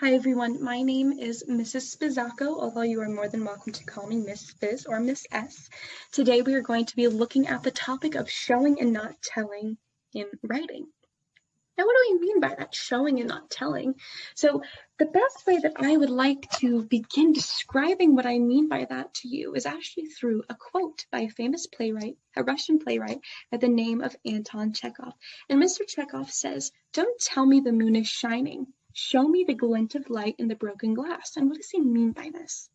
Hi everyone, my name is Mrs. Spizzoucco, although you are more than welcome to call me Miss Spiz or Miss S. Today we are going to be looking at the topic of showing and not telling in writing. Now, what do we mean by that, showing and not telling? So the best way that I would like to begin describing what I mean by that to you is actually through a quote by a famous playwright, a Russian playwright by the name of Anton Chekhov. And Mr. Chekhov says, "Don't tell me the moon is shining. Show me the glint of light in the broken glass." And what does he mean by this?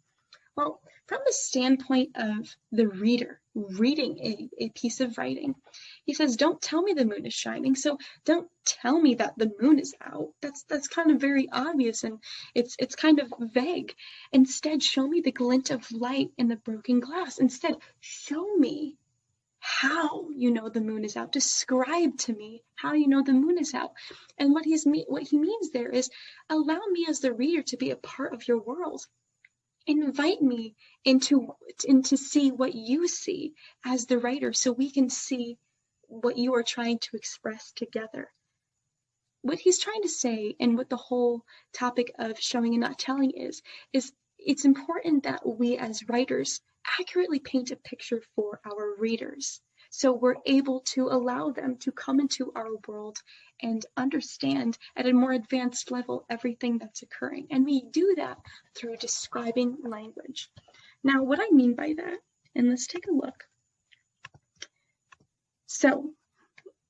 Well, from the standpoint of the reader reading a piece of writing, he says, "Don't tell me the moon is shining." So don't tell me that the moon is out. That's kind of very obvious, and it's kind of vague. Instead, show me the glint of light in the broken glass. Instead, show me how you know the moon is out. Describe to me how you know the moon is out. And what he means there is, allow me as the reader to be a part of your world. Invite me into see what you see as the writer, so we can see what you are trying to express together. What he's trying to say, and what the whole topic of showing and not telling is it's important that we as writers accurately paint a picture for our readers, so we're able to allow them to come into our world and understand at a more advanced level everything that's occurring. And we do that through describing language. Now, what I mean by that, and let's take a look. So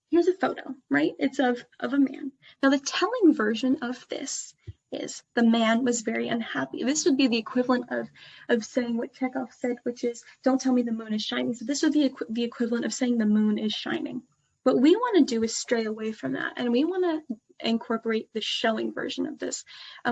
here's a photo, right? It's of a man. Now, the telling version of this is, the man was very unhappy. This would be the equivalent of saying what Chekhov said, which is, "Don't tell me the moon is shining." So this would be the equivalent of saying the moon is shining. What we want to do is stray away from that, and we want to incorporate the showing version of this.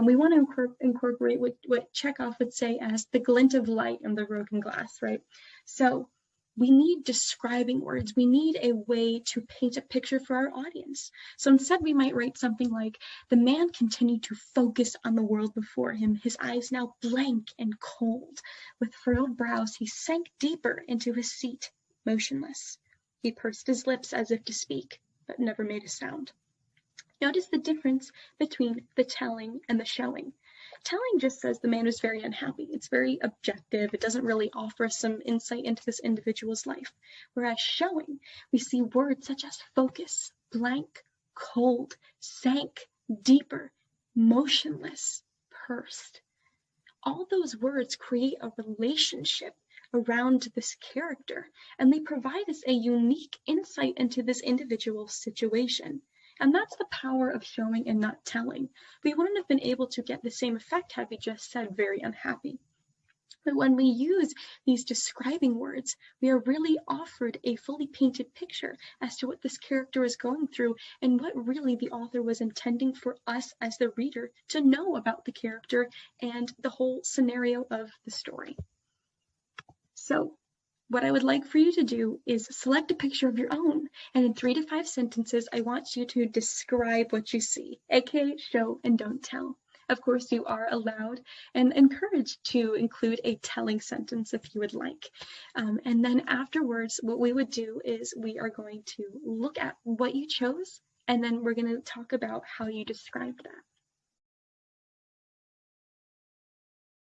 We want to incorporate what Chekhov would say as the glint of light in the broken glass, right? So we need describing words. We need a way to paint a picture for our audience. So instead, we might write something like, "The man continued to focus on the world before him, his eyes now blank and cold. With furrowed brows, he sank deeper into his seat, motionless. He pursed his lips as if to speak, but never made a sound." Notice the difference between the telling and the showing. Telling just says the man was very unhappy. It's very objective. It doesn't really offer some insight into this individual's life. Whereas showing, we see words such as focus, blank, cold, sank, deeper, motionless, pursed. All those words create a relationship around this character, and they provide us a unique insight into this individual's situation. And that's the power of showing and not telling. We wouldn't have been able to get the same effect had we just said very unhappy. But when we use these describing words, we are really offered a fully painted picture as to what this character is going through and what really the author was intending for us as the reader to know about the character and the whole scenario of the story. So what I would like for you to do is select a picture of your own, and in 3 to 5 sentences, I want you to describe what you see, aka show and don't tell. Of course, you are allowed and encouraged to include a telling sentence if you would like. And then afterwards, what we would do is we are going to look at what you chose, and then we're going to talk about how you described that.